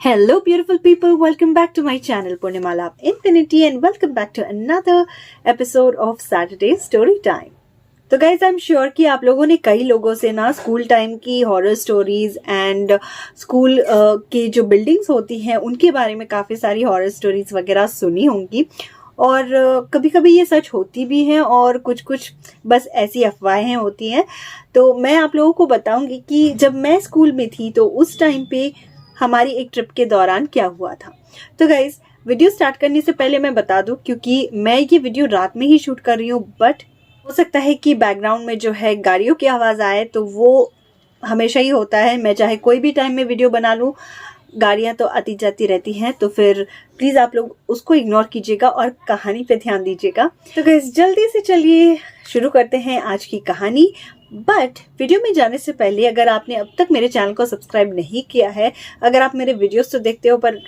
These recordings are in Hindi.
Hello, beautiful people. Welcome back to my channel, Purnimala of Infinity, and welcome back to another episode of Saturday Story Time. तो गाइज आई एम श्योर कि आप लोगों ने कई लोगों से ना स्कूल टाइम की हॉरर स्टोरीज एंड स्कूल की जो बिल्डिंग्स होती हैं उनके बारे में काफ़ी सारी हॉरर स्टोरीज वगैरह सुनी होंगी। और कभी कभी ये सच होती भी हैं और कुछ कुछ बस ऐसी अफवाहें होती हैं। तो मैं आप लोगों को बताऊंगी कि जब मैं स्कूल में थी तो उस टाइम पे हमारी एक ट्रिप के दौरान क्या हुआ था। तो गाइज वीडियो स्टार्ट करने से पहले मैं बता दूं, क्योंकि मैं ये वीडियो रात में ही शूट कर रही हूँ, बट हो सकता है कि बैकग्राउंड में जो है गाड़ियों की आवाज़ आए, तो वो हमेशा ही होता है। मैं चाहे कोई भी टाइम में वीडियो बना लूँ, गाड़ियाँ तो आती जाती रहती हैं, तो फिर प्लीज़ आप लोग उसको इग्नोर कीजिएगा और कहानी पे ध्यान दीजिएगा। तो गाइस जल्दी से चलिए शुरू करते हैं आज की कहानी। बट वीडियो में जाने से पहले अगर आपने अब तक मेरे चैनल को सब्सक्राइब नहीं किया है, अगर आप मेरे वीडियोस तो देखते हो पर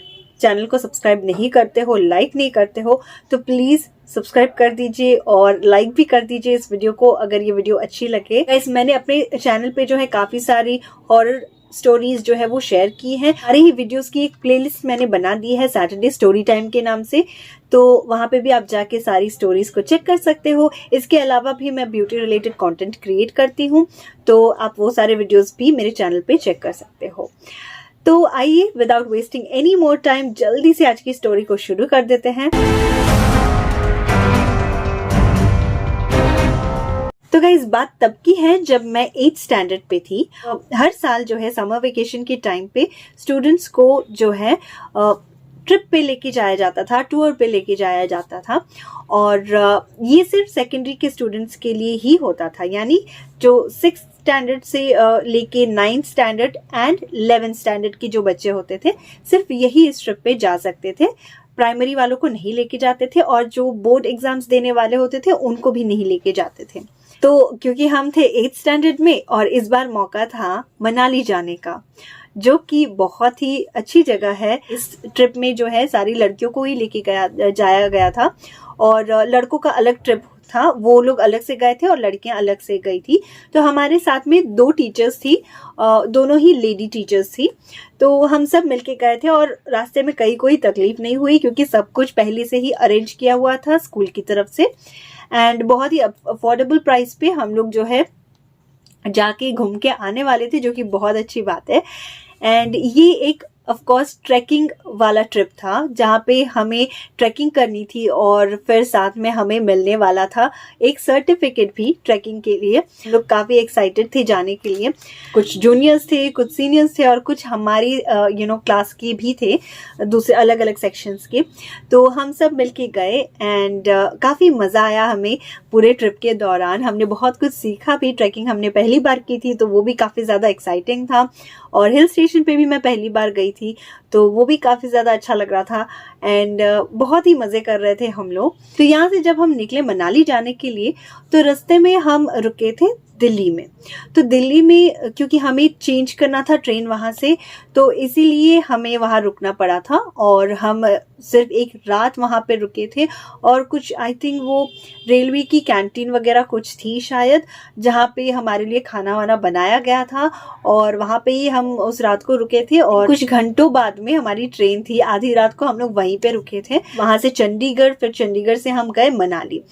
चैनल को सब्सक्राइब नहीं करते हो, लाइक नहीं करते हो, तो प्लीज़ सब्सक्राइब कर दीजिए और लाइक भी कर दीजिए इस वीडियो को अगर ये वीडियो अच्छी लगे। गाइस मैंने अपने चैनल पे जो है काफ़ी सारी हॉरर स्टोरीज जो है वो शेयर की हैं। सारे ही वीडियोस की एक प्लेलिस्ट मैंने बना दी है सैटरडे स्टोरी टाइम के नाम से, तो वहां पे भी आप जाके सारी स्टोरीज को चेक कर सकते हो। इसके अलावा भी मैं ब्यूटी रिलेटेड कंटेंट क्रिएट करती हूँ, तो आप वो सारे वीडियोस भी मेरे चैनल पे चेक कर सकते हो। तो आइए without wasting any more time जल्दी से आज की स्टोरी को शुरू कर देते हैं। तो गाइस बात तब की है जब मैं 8th स्टैंडर्ड पे थी। हर साल जो है समर वेकेशन के टाइम पे स्टूडेंट्स को जो है ट्रिप पे लेके जाया जाता था, टूर पे लेके जाया जाता था। और ये सिर्फ सेकेंडरी के स्टूडेंट्स के लिए ही होता था, यानी जो 6th स्टैंडर्ड से लेके 9th standard and 11th standard के जो बच्चे होते थे सिर्फ यही इस ट्रिप पे जा सकते थे। प्राइमरी वालों को नहीं लेके जाते थे और जो बोर्ड एग्जाम्स देने वाले होते थे उनको भी नहीं लेके जाते थे। तो क्योंकि हम थे 8th स्टैंडर्ड में और इस बार मौका था मनाली जाने का, जो कि बहुत ही अच्छी जगह है। इस ट्रिप में जो है सारी लड़कियों को ही लेके जाया गया था और लड़कों का अलग ट्रिप था, वो लोग अलग से गए थे और लड़कियां अलग से गई थी। तो हमारे साथ में 2 टीचर्स थी, दोनों ही लेडी टीचर्स थी। तो हम सब मिलके गए थे और रास्ते में कोई तकलीफ नहीं हुई, क्योंकि सब कुछ पहले से ही अरेंज किया हुआ था स्कूल की तरफ से। एंड बहुत ही अफोर्डेबल प्राइस पे हम लोग जो है जाके घूम के आने वाले थे, जो कि बहुत अच्छी बात है। एंड ये एक ऑफ कोर्स ट्रैकिंग वाला ट्रिप था, जहाँ पे हमें ट्रैकिंग करनी थी और फिर साथ में हमें मिलने वाला था एक सर्टिफिकेट भी ट्रैकिंग के लिए। लोग काफ़ी एक्साइटेड थे जाने के लिए। कुछ जूनियर्स थे, कुछ सीनियर्स थे और कुछ हमारी क्लास के भी थे, दूसरे अलग अलग सेक्शंस के। तो हम सब मिलके गए एंड काफ़ी मज़ा आया हमें पूरे ट्रिप के दौरान। हमने बहुत कुछ सीखा भी। ट्रैकिंग हमने पहली बार की थी, तो वो भी काफ़ी ज़्यादा एक्साइटिंग था। और हिल स्टेशन पे भी मैं पहली बार गई थी, तो वो भी काफ़ी ज़्यादा अच्छा लग रहा था एंड बहुत ही मज़े कर रहे थे हम लोग। तो यहाँ से जब हम निकले मनाली जाने के लिए, तो रास्ते में हम रुके थे दिल्ली में। तो दिल्ली में क्योंकि हमें चेंज करना था ट्रेन वहाँ से, तो इसीलिए हमें वहाँ रुकना पड़ा था और हम सिर्फ एक रात वहाँ पे रुके थे। और कुछ आई थिंक वो रेलवे की कैंटीन वगैरह कुछ थी शायद, जहाँ पे हमारे लिए खाना वाना बनाया गया था और वहाँ पे ही हम उस रात को रुके थे। और कुछ घंटों बाद में हमारी ट्रेन थी, आधी रात को हम लोग वहीं पे रुके थे। वहाँ से चंडीगढ़, फिर चंडीगढ़ से हम गए मनाली।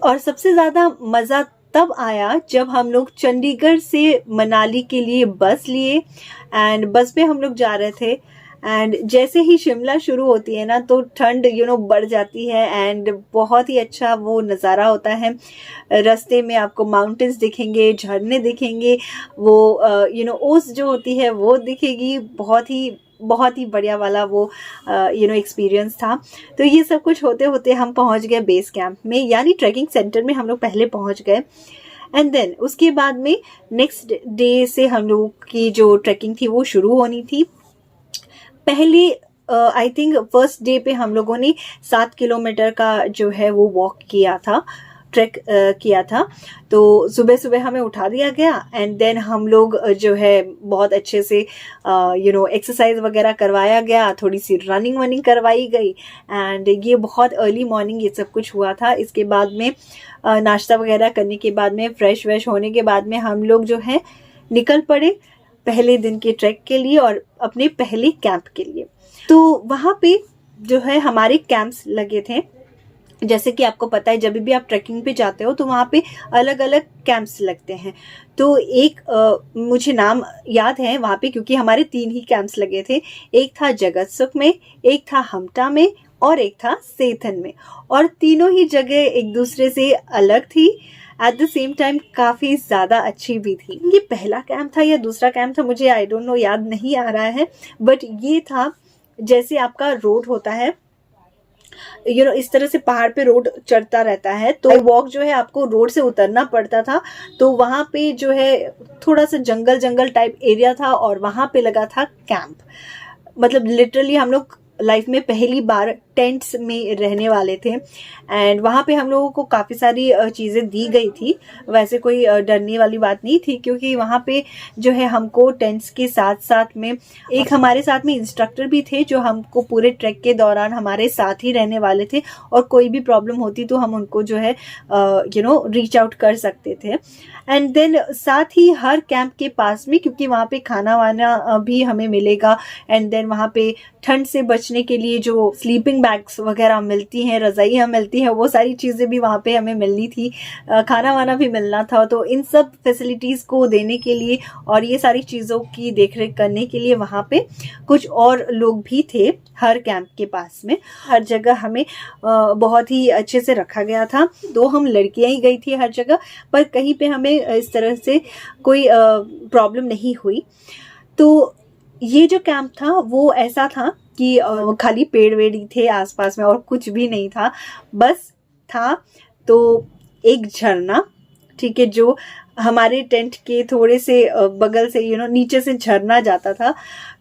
और सबसे ज़्यादा मज़ा तब आया जब हम लोग चंडीगढ़ से मनाली के लिए बस लिए एंड बस पे हम लोग जा रहे थे। एंड जैसे ही शिमला शुरू होती है ना, तो ठंड बढ़ जाती है एंड बहुत ही अच्छा वो नज़ारा होता है। रास्ते में आपको माउंटेन्स दिखेंगे, झरने दिखेंगे, वो ओस जो होती है वो दिखेगी। बहुत ही बढ़िया वाला वो एक्सपीरियंस था। तो ये सब कुछ होते होते हम पहुंच गए बेस कैंप में, यानी ट्रैकिंग सेंटर में हम लोग पहले पहुंच गए। एंड देन उसके बाद में नेक्स्ट डे से हम लोग की जो ट्रैकिंग थी वो शुरू होनी थी। पहले आई थिंक फर्स्ट डे पे हम लोगों ने 7 किलोमीटर का जो है वो वॉक किया था, ट्रैक किया था। तो सुबह सुबह हमें उठा दिया गया एंड देन हम लोग जो है बहुत अच्छे से एक्सरसाइज वगैरह करवाया गया, थोड़ी सी रनिंग वनिंग करवाई गई एंड ये बहुत अर्ली मॉर्निंग ये सब कुछ हुआ था। इसके बाद में नाश्ता वगैरह करने के बाद में फ्रेश वेश होने के बाद में हम लोग जो है निकल पड़े पहले दिन के ट्रैक के लिए और अपने पहले कैंप के लिए। तो वहाँ पे जो है हमारे कैंप्स लगे थे। जैसे कि आपको पता है, जब भी आप ट्रैकिंग पे जाते हो तो वहाँ पे अलग अलग कैंप्स लगते हैं। तो एक मुझे नाम याद है वहाँ पे, क्योंकि हमारे 3 ही कैंप्स लगे थे। एक था जगतसुख में, एक था हमटा में और एक था सेथन में। और तीनों ही जगह एक दूसरे से अलग थी, एट द सेम टाइम काफ़ी ज़्यादा अच्छी भी थी। ये पहला कैंप था या दूसरा कैंप था, मुझे आई डोंट नो, याद नहीं आ रहा है। बट ये था, जैसे आपका रोड होता है, इस तरह से पहाड़ पे रोड चढ़ता रहता है, तो वॉक जो है आपको रोड से उतरना पड़ता था। तो वहाँ पे जो है थोड़ा सा जंगल जंगल टाइप एरिया था और वहाँ पे लगा था कैंप। मतलब लिटरली हम लोग लाइफ में पहली बार टेंट्स में रहने वाले थे। एंड वहाँ पे हम लोगों को काफ़ी सारी चीज़ें दी गई थी। वैसे कोई डरने वाली बात नहीं थी, क्योंकि वहाँ पे जो है हमको टेंट्स के साथ साथ में एक हमारे साथ में इंस्ट्रक्टर भी थे, जो हमको पूरे ट्रैक के दौरान हमारे साथ ही रहने वाले थे। और कोई भी प्रॉब्लम होती तो हम उनको जो है रीच आउट कर सकते थे। एंड देन साथ ही हर कैंप के पास में, क्योंकि वहाँ पे खाना वाना भी हमें मिलेगा, एंड देन वहाँ पे ठंड से बचने के लिए जो स्लीपिंग बैग्स वगैरह मिलती हैं, रज़ाइयाँ मिलती हैं, वो सारी चीज़ें भी वहाँ पे हमें मिलनी थी। खाना वाना भी मिलना था। तो इन सब फैसिलिटीज़ को देने के लिए और ये सारी चीज़ों की देखरेख करने के लिए वहाँ पे कुछ और लोग भी थे हर कैंप के पास में। हर जगह हमें बहुत ही अच्छे से रखा गया था। तो हम लड़कियाँ ही गई थी हर जगह, पर कहीं पे हमें इस तरह से कोई प्रॉब्लम नहीं हुई। तो ये जो कैंप था वो ऐसा था कि खाली पेड़ वेड़ ही थे आसपास में और कुछ भी नहीं था। बस था तो एक झरना, ठीक है, जो हमारे टेंट के थोड़े से बगल से नीचे से झरना जाता था।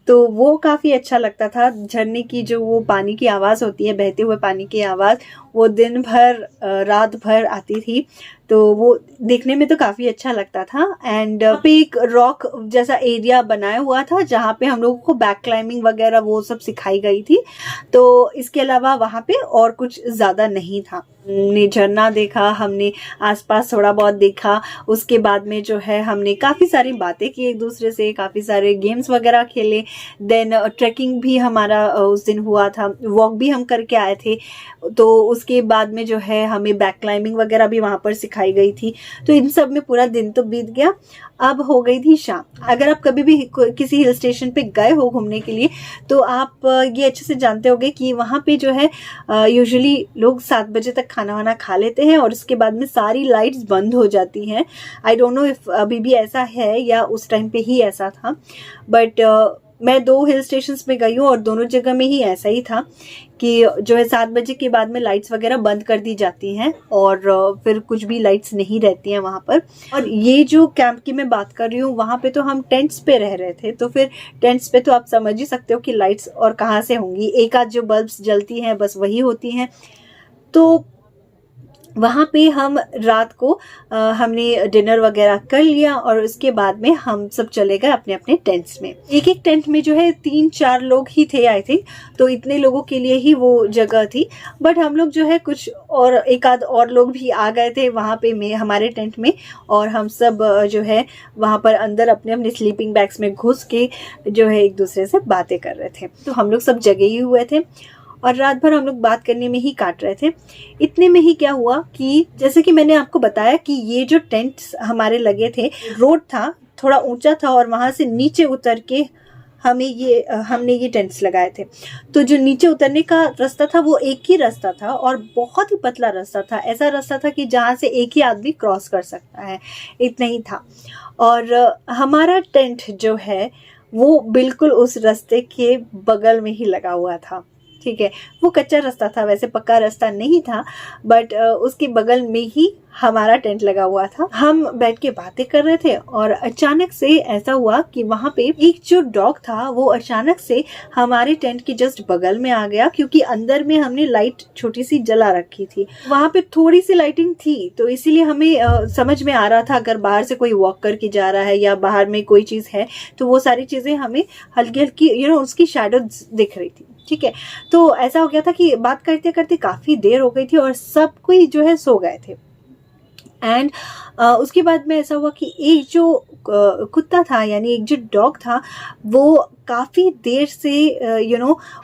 तो वो काफ़ी अच्छा लगता था। झरने की जो वो पानी की आवाज़ होती है, बहते हुए पानी की आवाज़, वो दिन भर रात भर आती थी। तो वो देखने में तो काफ़ी अच्छा लगता था। एंड पे एक रॉक जैसा एरिया बनाया हुआ था, जहाँ पे हम लोगों को बैक क्लाइंबिंग वगैरह वो सब सिखाई गई थी। तो इसके अलावा वहाँ पे और कुछ ज़्यादा नहीं था। हमने झरना देखा, हमने आसपास थोड़ा बहुत देखा। उसके बाद में जो है हमने काफ़ी सारी बातें की एक दूसरे से, काफ़ी सारे गेम्स वगैरह खेले। देन ट्रैकिंग भी हमारा उस दिन हुआ था, वॉक भी हम करके आए थे। तो उसके बाद में जो है हमें बैक क्लाइंबिंग वगैरह भी वहाँ पर सिखाई गई थी। तो इन सब में पूरा दिन तो बीत गया। अब हो गई थी शाम। अगर आप कभी भी किसी हिल स्टेशन पे गए हो घूमने के लिए, तो आप ये अच्छे से जानते होंगे कि वहाँ पे जो है यूजुअली लोग 7 बजे तक खाना वाना खा लेते हैं और उसके बाद में सारी लाइट्स बंद हो जाती हैं। आई डोंट नो इफ अभी भी ऐसा है या उस टाइम पे ही ऐसा था, बट मैं 2 हिल स्टेशंस में गई हूँ और दोनों जगह में ही ऐसा ही था कि जो है 7 बजे के बाद में लाइट्स वगैरह बंद कर दी जाती हैं और फिर कुछ भी लाइट्स नहीं रहती हैं वहाँ पर। और ये जो कैंप की मैं बात कर रही हूँ, वहाँ पे तो हम टेंट्स पे रह रहे थे, तो फिर टेंट्स पे तो आप समझ ही सकते हो कि लाइट्स और कहाँ से होंगी। एक आध जो बल्ब्स जलती हैं बस वही होती हैं। तो वहाँ पे हम रात को हमने डिनर वगैरह कर लिया और उसके बाद में हम सब चले गए अपने अपने टेंट्स में। एक एक टेंट में जो है 3-4 लोग ही थे आई थिंक, तो इतने लोगों के लिए ही वो जगह थी। बट हम लोग जो है कुछ और एक आध और लोग भी आ गए थे वहाँ पे में हमारे टेंट में, और हम सब जो है वहाँ पर अंदर अपने अपने स्लीपिंग बैग्स में घुस के जो है एक दूसरे से बातें कर रहे थे। तो हम लोग सब जगे ही हुए थे और रात भर हम लोग बात करने में ही काट रहे थे। इतने में ही क्या हुआ कि जैसे कि मैंने आपको बताया कि ये जो टेंट्स हमारे लगे थे, रोड था थोड़ा ऊंचा था और वहाँ से नीचे उतर के हमने ये टेंट्स लगाए थे। तो जो नीचे उतरने का रास्ता था वो एक ही रास्ता था और बहुत ही पतला रास्ता था। ऐसा रास्ता था कि जहाँ से एक ही आदमी क्रॉस कर सकता है, इतना ही था। और हमारा टेंट जो है वो बिल्कुल उस रास्ते के बगल में ही लगा हुआ था। ठीक है, वो कच्चा रास्ता था, वैसे पक्का रास्ता नहीं था, बट उसके बगल में ही हमारा टेंट लगा हुआ था। हम बैठ के बातें कर रहे थे और अचानक से ऐसा हुआ कि वहाँ पे एक जो डॉग था वो अचानक से हमारे टेंट के जस्ट बगल में आ गया, क्योंकि अंदर में हमने लाइट छोटी सी जला रखी थी। वहाँ पे थोड़ी सी लाइटिंग थी, तो इसीलिए हमें समझ में आ रहा था अगर बाहर से कोई वॉक करके जा रहा है या बाहर में कोई चीज़ है तो वो सारी चीज़ें हमें हल्की हल्की उसकी शैडो दिख रही थी। ठीक है, तो ऐसा हो गया था कि बात करते करते काफ़ी देर हो गई थी और सब कोई जो है सो गए थे। एंड उसके बाद में ऐसा हुआ कि एक जो कुत्ता था, यानी एक जो डॉग था, वो काफ़ी देर से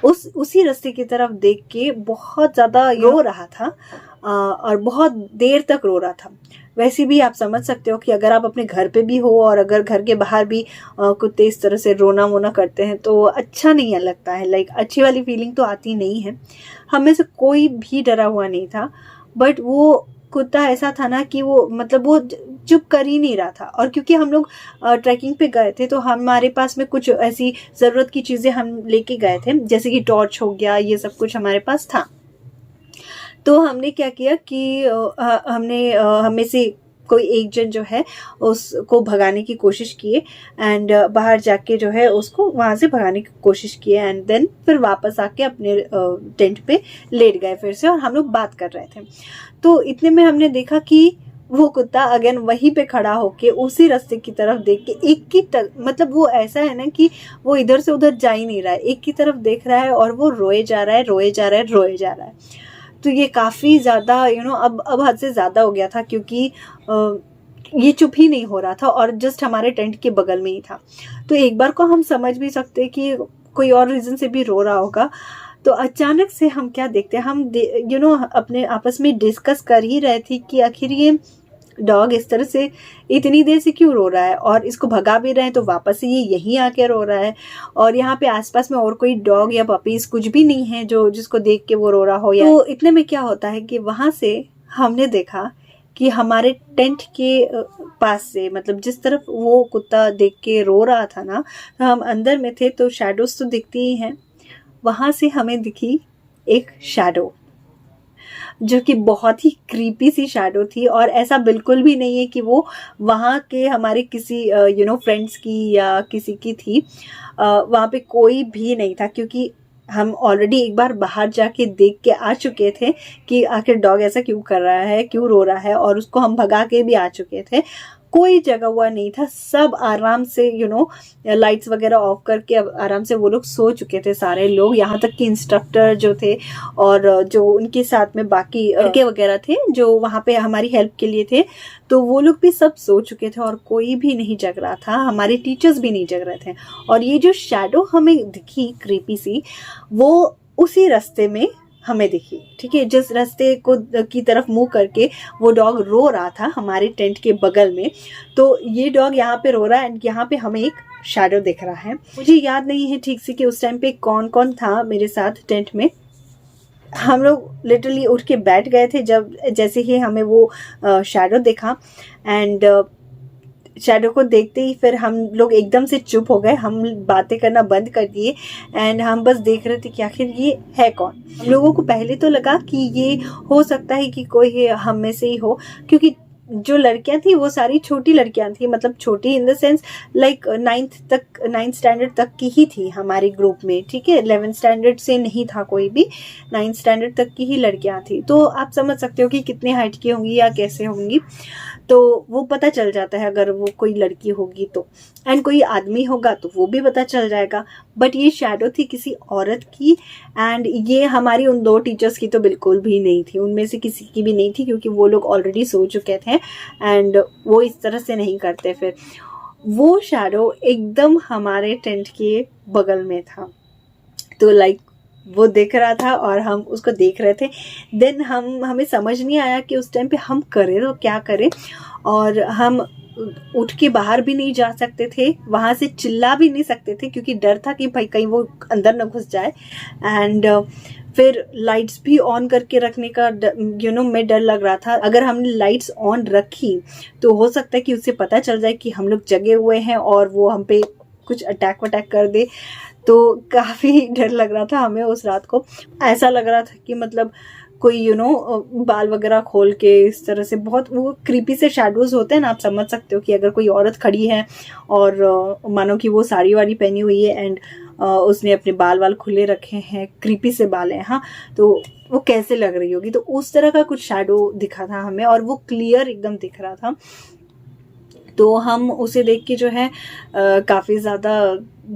उसी रास्ते की तरफ देख के बहुत ज़्यादा रो रहा था, और बहुत देर तक रो रहा था। वैसे भी आप समझ सकते हो कि अगर आप अपने घर पे भी हो और अगर घर के बाहर भी कुत्ते इस तरह से रोना वोना करते हैं तो अच्छा नहीं लगता है, लाइक अच्छी वाली फीलिंग तो आती नहीं है। हम में से कोई भी डरा हुआ नहीं था, बट वो कुत्ता ऐसा था ना कि वो मतलब वो चुप कर ही नहीं रहा था। और क्योंकि हम लोग ट्रैकिंग पे गए थे तो हमारे पास में कुछ ऐसी ज़रूरत की चीज़ें हम लेके गए थे, जैसे कि टॉर्च हो गया, ये सब कुछ हमारे पास था। तो हमने क्या किया कि हमने हमें से कोई एक जन जो है उसको भगाने की कोशिश किए, एंड बाहर जाके जो है उसको वहाँ से भगाने की कोशिश किए, एंड देन फिर वापस आके अपने टेंट पे लेट गए फिर से, और हम लोग बात कर रहे थे। तो इतने में हमने देखा कि वो कुत्ता अगेन वहीं पे खड़ा होके उसी रास्ते की तरफ देख के एक ही मतलब वो ऐसा है ना कि वो इधर से उधर जा ही नहीं रहा है, एक ही तरफ देख रहा है और वो रोए जा रहा है, रोए जा रहा है, रोए जा रहा है। तो ये काफ़ी ज़्यादा अब हद से ज़्यादा हो गया था, क्योंकि ये चुप ही नहीं हो रहा था और जस्ट हमारे टेंट के बगल में ही था। तो एक बार को हम समझ भी सकते कि कोई और रीज़न से भी रो रहा होगा। तो अचानक से हम क्या देखते हैं, हम अपने आपस में डिस्कस कर ही रहे थे कि आखिर ये डॉग इस तरह से इतनी देर से क्यों रो रहा है, और इसको भगा भी रहे हैं तो वापस से ये यहीं आके रो रहा है, और यहाँ पे आसपास में और कोई डॉग या पपीज कुछ भी नहीं है जो जिसको देख के वो रो रहा हो। तो इतने में क्या होता है कि वहां से हमने देखा कि हमारे टेंट के पास से, मतलब जिस तरफ वो कुत्ता देख के रो रहा था ना, तो हम अंदर में थे तो शैडोज तो दिखती ही हैं। वहां से हमें दिखी एक शैडो जो कि बहुत ही क्रीपी सी शैडो थी, और ऐसा बिल्कुल भी नहीं है कि वो वहाँ के हमारे किसी फ्रेंड्स की या किसी की थी। वहाँ पे कोई भी नहीं था, क्योंकि हम ऑलरेडी एक बार बाहर जाके देख के आ चुके थे कि आखिर डॉग ऐसा क्यों कर रहा है, क्यों रो रहा है, और उसको हम भगा के भी आ चुके थे। कोई जगह हुआ नहीं था, सब आराम से लाइट्स वगैरह ऑफ करके अब आराम से वो लोग सो चुके थे सारे लोग, यहाँ तक कि इंस्ट्रक्टर जो थे और जो उनके साथ में बाकी लड़के वगैरह थे जो वहाँ पे हमारी हेल्प के लिए थे, तो वो लोग भी सब सो चुके थे और कोई भी नहीं जग रहा था, हमारे टीचर्स भी नहीं जग रहे थे। और ये जो शैडो हमें दिखी क्रीपी सी, वो उसी रास्ते में हमें दिखी, ठीक है, जिस रास्ते को की तरफ मुंह करके वो डॉग रो रहा था हमारे टेंट के बगल में। तो ये डॉग यहाँ पे रो रहा है एंड यहाँ पे हमें एक शैडो दिख रहा है। मुझे याद नहीं है ठीक से कि उस टाइम पे कौन कौन था मेरे साथ टेंट में। हम लोग लिटरली उठ के बैठ गए थे जब जैसे ही हमें वो शैडो दिखा, एंड शैडो को देखते ही फिर हम लोग एकदम से चुप हो गए, हम बातें करना बंद कर दिए एंड हम बस देख रहे थे कि आखिर ये है कौन। हम लोगों को पहले तो लगा कि ये हो सकता है कि कोई हम में से ही हो, क्योंकि जो लड़कियां थी वो सारी छोटी लड़कियां थी, मतलब छोटी in the sense like 9th standard तक की ही थी हमारे ग्रुप में, ठीक है, 11th स्टैंडर्ड से नहीं था कोई भी, 9th स्टैंडर्ड तक की ही लड़कियां थी। तो आप समझ सकते हो कि कितने हाइट की होंगी या कैसे होंगी, तो वो पता चल जाता है अगर वो कोई लड़की होगी तो, एंड कोई आदमी होगा तो वो भी पता चल जाएगा। बट ये शैडो थी किसी औरत की, एंड ये हमारी उन 2 टीचर्स की तो बिल्कुल भी नहीं थी, उनमें से किसी की भी नहीं थी, क्योंकि वो लोग ऑलरेडी सो चुके थे एंड वो इस तरह से नहीं करते। फिर वो शैडो एकदम हमारे टेंट के बगल में था, तो लाइक वो देख रहा था और हम उसको देख रहे थे। देन हमें समझ नहीं आया कि उस टाइम पे हम करें तो क्या करें, और हम उठ के बाहर भी नहीं जा सकते थे, वहाँ से चिल्ला भी नहीं सकते थे, क्योंकि डर था कि भाई कहीं वो अंदर न घुस जाए। एंड फिर लाइट्स भी ऑन करके रखने का में डर लग रहा था। अगर हमने लाइट्स ऑन रखी तो हो सकता है कि उससे पता चल जाए कि हम लोग जगे हुए हैं और वो हम पे कुछ अटैक वटैक कर दे। तो काफ़ी डर लग रहा था हमें उस रात को। ऐसा लग रहा था कि मतलब कोई बाल वगैरह खोल के इस तरह से, बहुत वो क्रीपी से शैडोज होते हैं ना, आप समझ सकते हो कि अगर कोई औरत खड़ी है और मानो कि वो साड़ी वाड़ी पहनी हुई है एंड उसने अपने बाल वाल खुले रखे हैं, क्रीपी से बाल हैं, हाँ, तो वो कैसे लग रही होगी। तो उस तरह का कुछ शैडो दिखा था हमें और वो क्लियर एकदम दिख रहा था। तो हम उसे देख के जो है काफ़ी ज़्यादा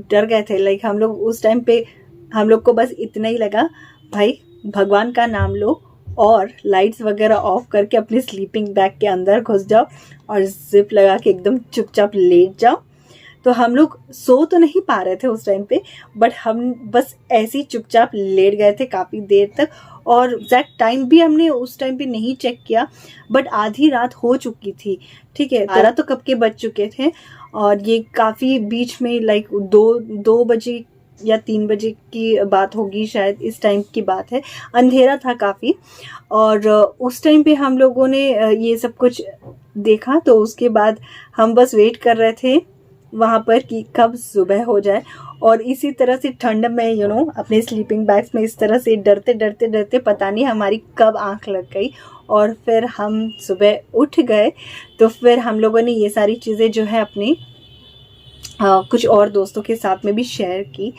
डर गए थे। लाइक हम लोग उस टाइम पे हम लोग को बस इतना ही लगा, भाई भगवान का नाम लो और लाइट्स वगैरह ऑफ करके अपनी स्लीपिंग बैग के अंदर घुस जाओ और जिप लगा के एकदम चुपचाप लेट जाओ। तो हम लोग सो तो नहीं पा रहे थे उस टाइम पे, बट हम बस ऐसे ही चुपचाप लेट गए थे काफ़ी देर तक। और एग्जैक्ट टाइम भी हमने उस टाइम पे नहीं चेक किया, बट आधी रात हो चुकी थी, ठीक है। 12 तो कब के बज चुके थे और ये काफ़ी बीच में लाइक 2 बजे या 3 बजे की बात होगी शायद, इस टाइम की बात है। अंधेरा था काफ़ी और उस टाइम पे हम लोगों ने ये सब कुछ देखा। तो उसके बाद हम बस वेट कर रहे थे वहाँ पर कि कब सुबह हो जाए। और इसी तरह से ठंड में अपने स्लीपिंग बैग्स में इस तरह से डरते डरते डरते पता नहीं हमारी कब आंख लग गई और फिर हम सुबह उठ गए। तो फिर हम लोगों ने ये सारी चीज़ें जो है अपने कुछ और दोस्तों के साथ में भी शेयर की।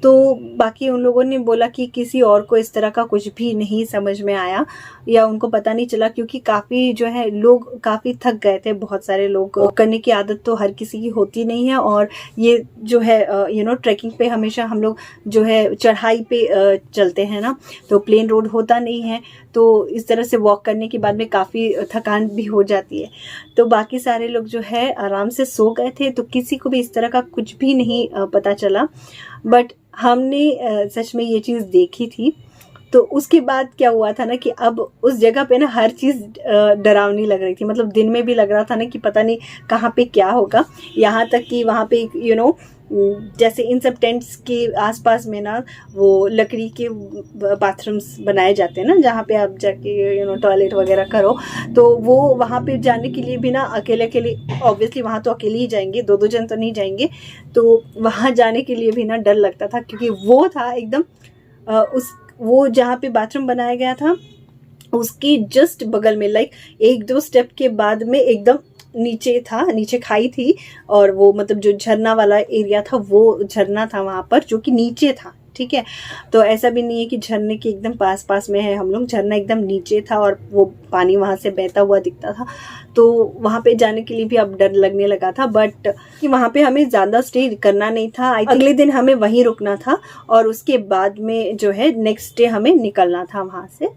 तो बाकी उन लोगों ने बोला कि किसी और को इस तरह का कुछ भी नहीं समझ में आया या उनको पता नहीं चला, क्योंकि काफ़ी जो है लोग काफ़ी थक गए थे। बहुत सारे लोग करने की आदत तो हर किसी की होती नहीं है और ये जो है ट्रैकिंग पे हमेशा हम लोग जो है चढ़ाई पे चलते हैं ना, तो प्लेन रोड होता नहीं है। तो इस तरह से वॉक करने के बाद में काफ़ी थकान भी हो जाती है। तो बाकी सारे लोग जो है आराम से सो गए थे, तो किसी को भी इस तरह का कुछ भी नहीं पता चला। बट हमने सच में ये चीज़ देखी थी। तो उसके बाद क्या हुआ था ना कि अब उस जगह पे ना हर चीज़ डरावनी लग रही थी। मतलब दिन में भी लग रहा था ना कि पता नहीं कहाँ पे क्या होगा। यहाँ तक कि वहाँ पे जैसे इन सब टेंट्स के आसपास में ना वो लकड़ी के बाथरूम्स बनाए जाते हैं ना, जहाँ पे आप जाके टॉयलेट वगैरह करो। तो वो वहाँ पे जाने के लिए भी ना अकेले अकेले, ऑब्वियसली वहाँ तो अकेले ही जाएंगे, 2 जन तो नहीं जाएंगे। तो वहाँ जाने के लिए भी ना डर लगता था, क्योंकि वो था एकदम वो जहाँ पे बाथरूम बनाया गया था उसके जस्ट बगल में, लाइक 1-2 स्टेप के बाद में एकदम नीचे था, नीचे खाई थी। और वो मतलब जो झरना वाला एरिया था वो झरना था वहाँ पर, जो कि नीचे था, ठीक है। तो ऐसा भी नहीं है कि झरने के एकदम पास में है हम लोग, झरना एकदम नीचे था और वो पानी वहाँ से बहता हुआ दिखता था। तो वहाँ पे जाने के लिए भी अब डर लगने लगा था। बट कि वहाँ पे हमें ज़्यादा स्टे करना नहीं था, अगले दिन हमें वहीं रुकना था और उसके बाद में जो है नेक्स्ट डे हमें निकलना था वहाँ से।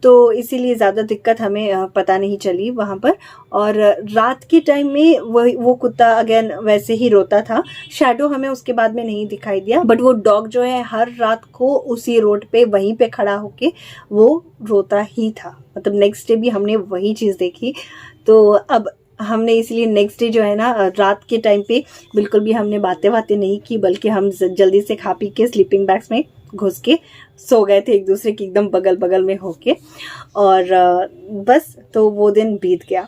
तो इसीलिए ज़्यादा दिक्कत हमें पता नहीं चली वहाँ पर। और रात के टाइम में वो कुत्ता अगेन वैसे ही रोता था। शैडो हमें उसके बाद में नहीं दिखाई दिया, बट वो डॉग जो है हर रात को उसी रोड पे वहीं पे खड़ा होके वो रोता ही था। मतलब नेक्स्ट डे भी हमने वही चीज़ देखी। तो अब हमने इसलिए नेक्स्ट डे जो है ना रात के टाइम पे बिल्कुल भी हमने बातें नहीं की, बल्कि हम जल्दी से खा पी के स्लीपिंग बैग्स में घुस के सो गए थे एक दूसरे के एकदम बगल में होके। और बस तो वो दिन बीत गया।